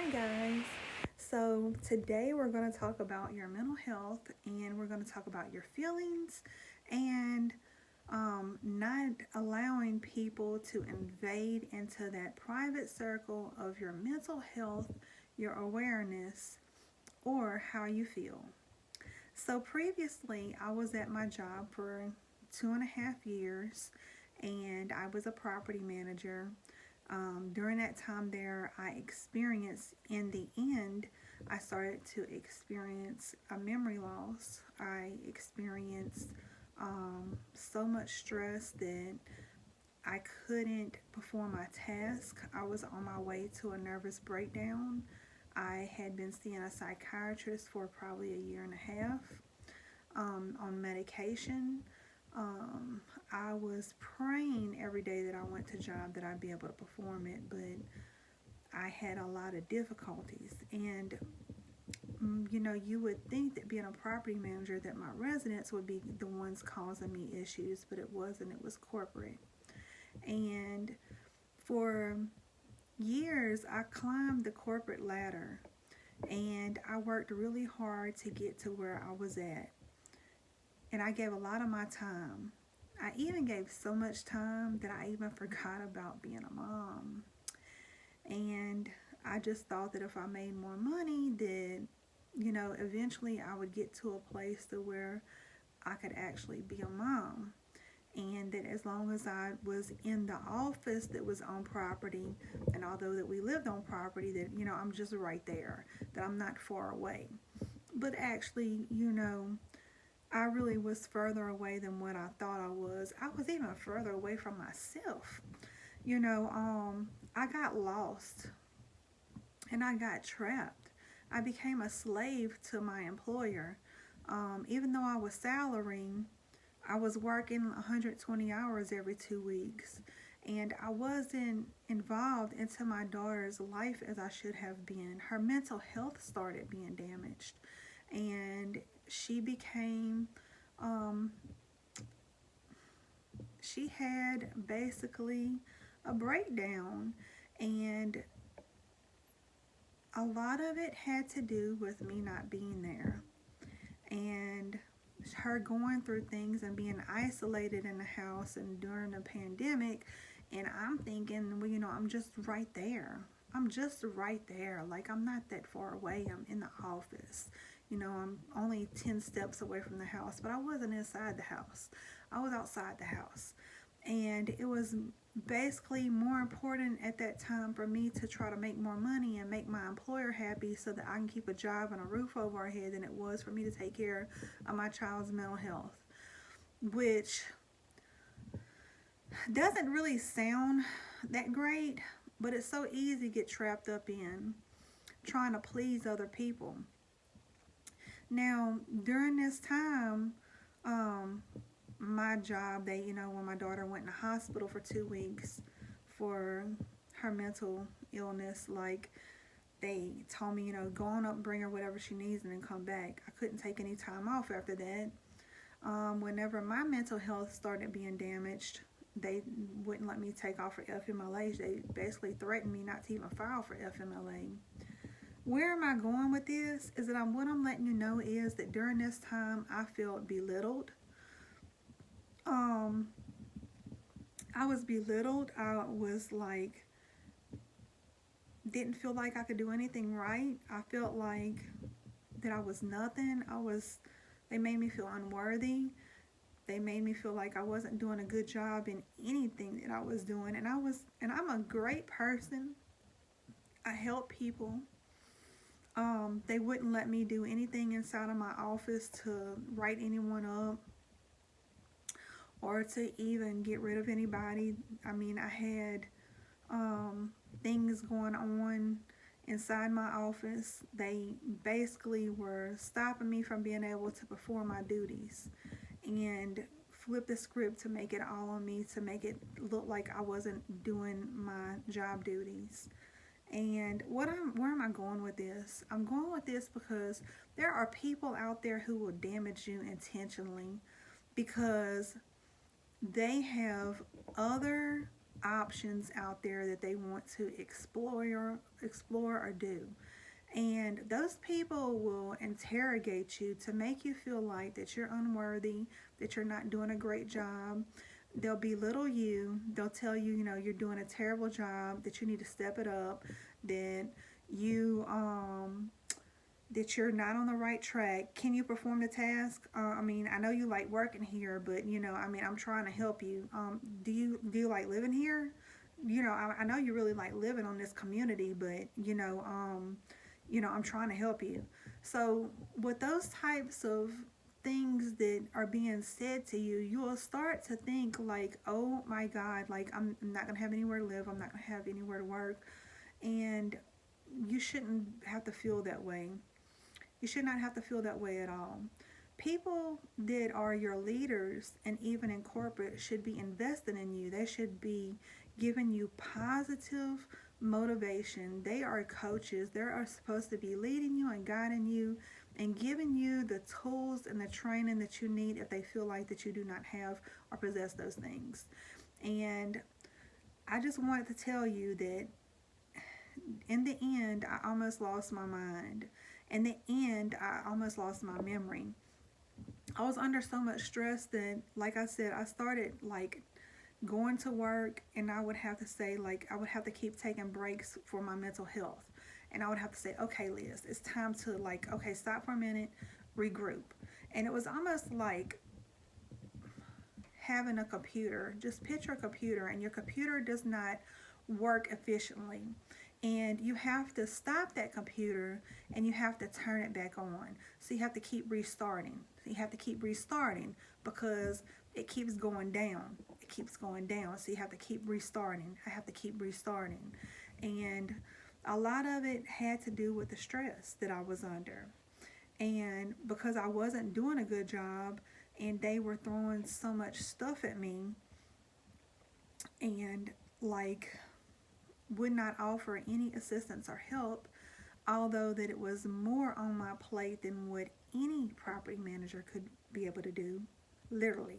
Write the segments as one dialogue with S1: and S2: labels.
S1: Hi guys. So today we're going to talk about your mental health and we're going to talk about your feelings and not allowing people to invade into that private circle of your mental health, your awareness, or how you feel. So previously I was at my job for 2.5 years and I was a property manager. During that time there, I experienced, in the end, I started to experience a memory loss. I experienced so much stress that I couldn't perform my task. I was on my way to a nervous breakdown. I had been seeing a psychiatrist for probably a year and a half on medication. Um, I was praying every day that I went to job that I'd be able to perform it, but I had a lot of difficulties. And you would think that being a property manager, that my residents would be the ones causing me issues, but it wasn't. It was corporate. And for years, I climbed the corporate ladder, and I worked really hard to get to where I was at. And I gave a lot of my time. I even gave so much time that I even forgot about being a mom. And I just thought that if I made more money, that eventually I would get to a place to where I could actually be a mom. And that as long as I was in the office that was on property, and although that we lived on property, that I'm just right there, that I'm not far away. But actually, I really was further away than what I thought I was. I was even further away from myself. I got lost and I got trapped. I became a slave to my employer. Even though I was salarying, I was working 120 hours every 2 weeks. And I wasn't involved into my daughter's life as I should have been. Her mental health started being damaged. And she became, um, she had basically a breakdown. And a lot of it had to do with me not being there. And her going through things and being isolated in the house and during the pandemic. And I'm thinking, well, I'm just right there. I'm just right there. Like, I'm not that far away. I'm in the office. I'm only 10 steps away from the house, but I wasn't inside the house. I was outside the house. And it was basically more important at that time for me to try to make more money and make my employer happy so that I can keep a job and a roof over our head than it was for me to take care of my child's mental health, which doesn't really sound that great, but it's so easy to get trapped up in trying to please other people. Now, during this time, um, my job, when my daughter went in the hospital for 2 weeks for her mental illness, like, they told me, go on up and bring her whatever she needs and then come back. I couldn't take any time off after that. Whenever my mental health started being damaged, they wouldn't let me take off for FMLA. They basically threatened me not to even file for FMLA. Where am I going with this? Is that what I'm letting you know is that during this time I felt belittled. Um, I was belittled. I was like, didn't feel like I could do anything right. I felt like that I was nothing. They made me feel unworthy. They made me feel like I wasn't doing a good job in anything that I was doing. And I'm a great person. I help people. They wouldn't let me do anything inside of my office to write anyone up or to even get rid of anybody. I mean, I had things going on inside my office. They basically were stopping me from being able to perform my duties and flip the script to make it all on me, to make it look like I wasn't doing my job duties. And where am I going with this? I'm going with this because there are people out there who will damage you intentionally because they have other options out there that they want to explore or do. And those people will interrogate you to make you feel like that you're unworthy, that you're not doing a great job. They'll belittle you. They'll tell you, you're doing a terrible job, that you need to step it up, that you that you're not on the right track. Can you perform the task? I know you like working here, but I'm trying to help you. Do you like living here? I know you really like living on this community, but I'm trying to help you. So with those types of things that are being said to you, you will start to think like, oh my God, like I'm not gonna have anywhere to live. I'm not gonna have anywhere to work, and you shouldn't have to feel that way. You should not have to feel that way at all. People that are your leaders and even in corporate should be invested in you. They should be giving you positive motivation. They are coaches. They are supposed to be leading you and guiding you and giving you the tools and the training that you need if they feel like that you do not have or possess those things. And I just wanted to tell you that in the end, I almost lost my mind. In the end, I almost lost my memory. I was under so much stress that, like I said, I started like going to work, and I would have to say, like, I would have to keep taking breaks for my mental health. And I would have to say, okay, Liz, it's time to, like, okay, stop for a minute, regroup. And it was almost like having a computer. Just picture a computer, and your computer does not work efficiently. And you have to stop that computer and you have to turn it back on. So you have to keep restarting. So you have to keep restarting because it keeps going down. It keeps going down. So you have to keep restarting. I have to keep restarting. And a lot of it had to do with the stress that I was under. And because I wasn't doing a good job and they were throwing so much stuff at me and like would not offer any assistance or help, although that it was more on my plate than what any property manager could be able to do, literally.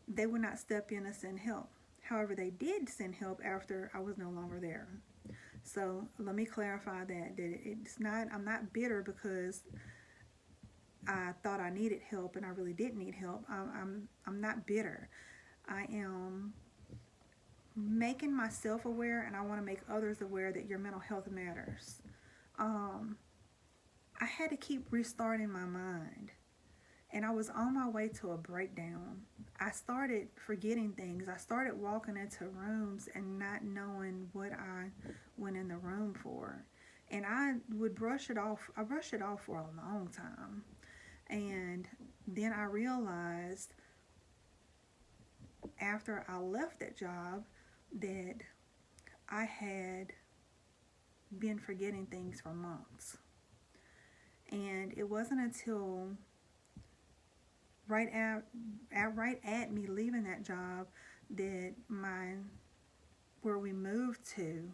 S1: They would not step in and send help. However, they did send help after I was no longer there. So let me clarify that it's not, I'm not bitter because I thought I needed help and I really didn't need help. I'm not bitter. I am making myself aware, and I want to make others aware that your mental health matters. I had to keep restarting my mind, and I was on my way to a breakdown. I started forgetting things. I started walking into rooms and not knowing what I went in the room for. And I would brush it off. I brushed it off for a long time. And then I realized after I left that job that I had been forgetting things for months. And it wasn't until right at me leaving that job that where we moved to,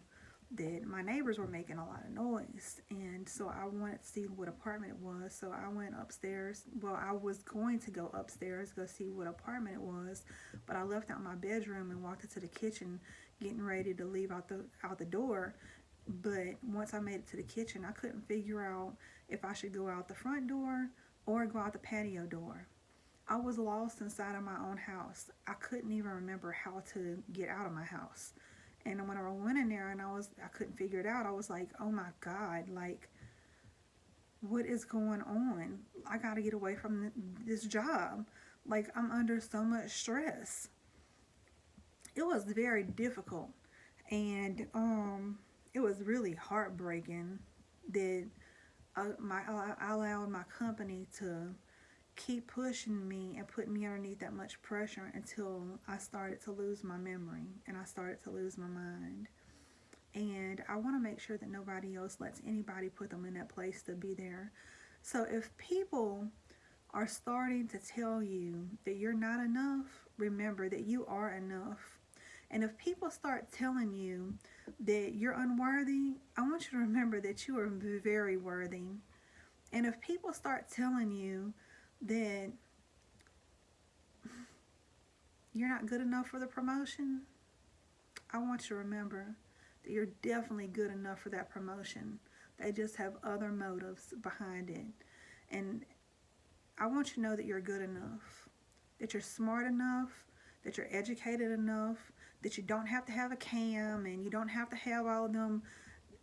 S1: that my neighbors were making a lot of noise, and so I wanted to see what apartment it was. So I went upstairs. Well, I was going to go upstairs go see what apartment it was, but I left out my bedroom and walked into the kitchen getting ready to leave out the door. But once I made it to the kitchen, I couldn't figure out if I should go out the front door or go out the patio door. I was lost inside of my own house. I couldn't even remember how to get out of my house. And when I went in there and I couldn't figure it out, I was like, oh my God, like, what is going on? I got to get away from this job. Like, I'm under so much stress. It was very difficult. And it was really heartbreaking that I allowed my company to keep pushing me and put me underneath that much pressure until I started to lose my memory and I started to lose my mind. And I want to make sure that nobody else lets anybody put them in that place to be there. So if people are starting to tell you that you're not enough, remember that you are enough. And if people start telling you that you're unworthy, I want you to remember that you are very worthy. And if people start telling you that you're not good enough for the promotion, I want you to remember that you're definitely good enough for that promotion. They just have other motives behind it. And I want you to know that you're good enough, that you're smart enough, that you're educated enough, that you don't have to have a CAM and you don't have to have all of them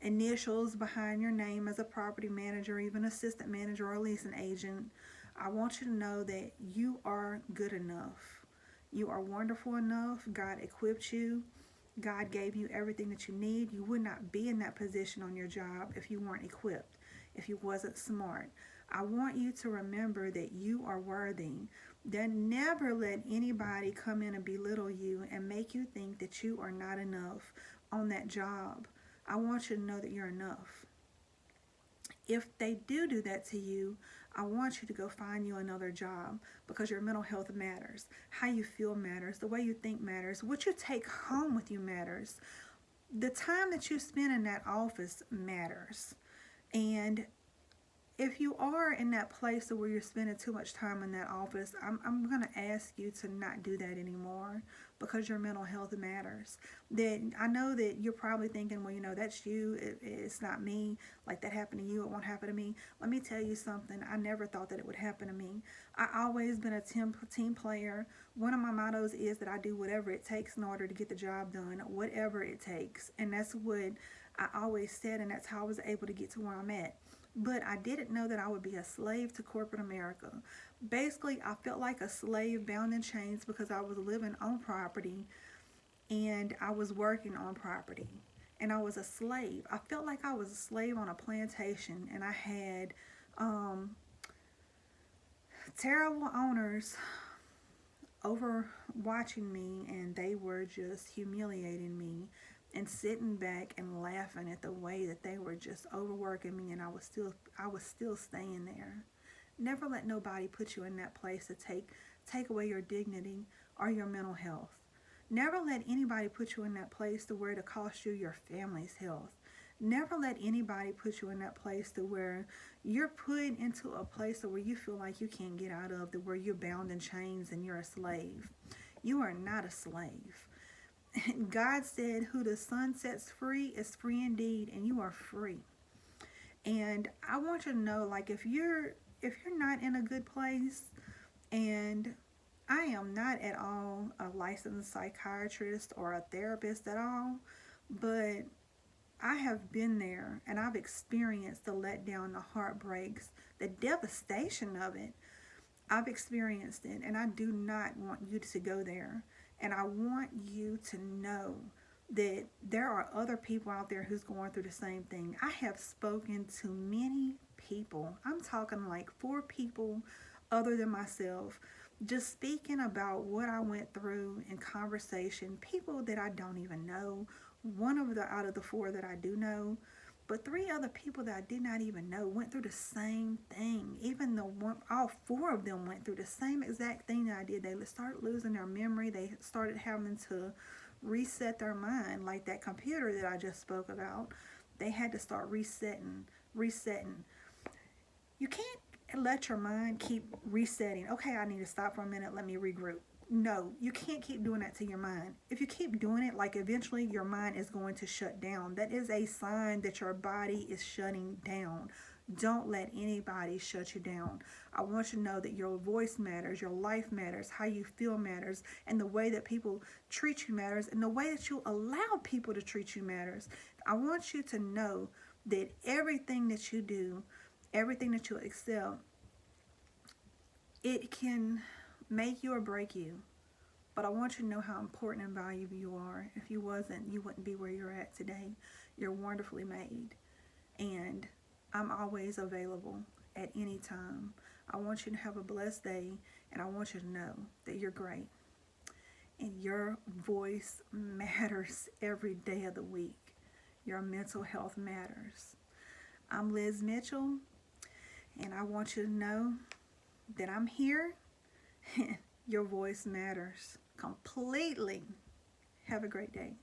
S1: initials behind your name as a property manager, even assistant manager or leasing agent. I want you to know that you are good enough. You are wonderful enough. God equipped you. God gave you everything that you need. You would not be in that position on your job if you weren't equipped, if you wasn't smart. I want you to remember that you are worthy. Then never let anybody come in and belittle you and make you think that you are not enough on that job. I want you to know that you're enough. If they do that to you, I want you to go find you another job, because your mental health matters. How you feel matters. The way you think matters. What you take home with you matters. The time that you spend in that office matters. And if you are in that place where you're spending too much time in that office, I'm going to ask you to not do that anymore, because your mental health matters. That I know that you're probably thinking, well, that's you. It's not me. Like, that happened to you, it won't happen to me. Let me tell you something. I never thought that it would happen to me. I always been a team player. One of my mottos is that I do whatever it takes in order to get the job done, whatever it takes. And that's what I always said, and that's how I was able to get to where I'm at. But I didn't know that I would be a slave to corporate America. Basically, I felt like a slave bound in chains, because I was living on property and I was working on property. And I was a slave. I felt like I was a slave on a plantation, and I had terrible owners over watching me, and they were just humiliating me and sitting back and laughing at the way that they were just overworking me, and I was still staying there. Never let nobody put you in that place to take away your dignity or your mental health. Never let anybody put you in that place to where to cost you your family's health. Never let anybody put you in that place to where you're put into a place where you feel like you can't get out of, to where you're bound in chains and you're a slave. You are not a slave. God said, who the Son sets free is free indeed, and you are free. And I want you to know, like, if you're not in a good place, and I am not at all a licensed psychiatrist or a therapist at all, but I have been there, and I've experienced the letdown, the heartbreaks, the devastation of it. I've experienced it, and I do not want you to go there. And I want you to know that there are other people out there who's going through the same thing. I have spoken to many people. I'm talking like 4 people other than myself, just speaking about what I went through in conversation. People that I don't even know. One out of the 4 that I do know. But 3 other people that I did not even know went through the same thing. Even though all 4 of them went through the same exact thing that I did. They started losing their memory. They started having to reset their mind, like that computer that I just spoke about. They had to start resetting. You can't let your mind keep resetting. Okay, I need to stop for a minute. Let me regroup. No, you can't keep doing that to your mind. If you keep doing it, like, eventually your mind is going to shut down. That is a sign that your body is shutting down. Don't let anybody shut you down. I want you to know that your voice matters, your life matters, how you feel matters, and the way that people treat you matters, and the way that you allow people to treat you matters. I want you to know that everything that you do, everything that you accept, it can make you or break you. But I want you to know how important and valuable you are. If you wasn't, you wouldn't be where you're at today. You're wonderfully made. And I'm always available at any time. I want you to have a blessed day, and I want you to know that you're great. And your voice matters every day of the week. Your mental health matters. I'm Liz Mitchell, and I want you to know that I'm here. Your voice matters completely. Have a great day.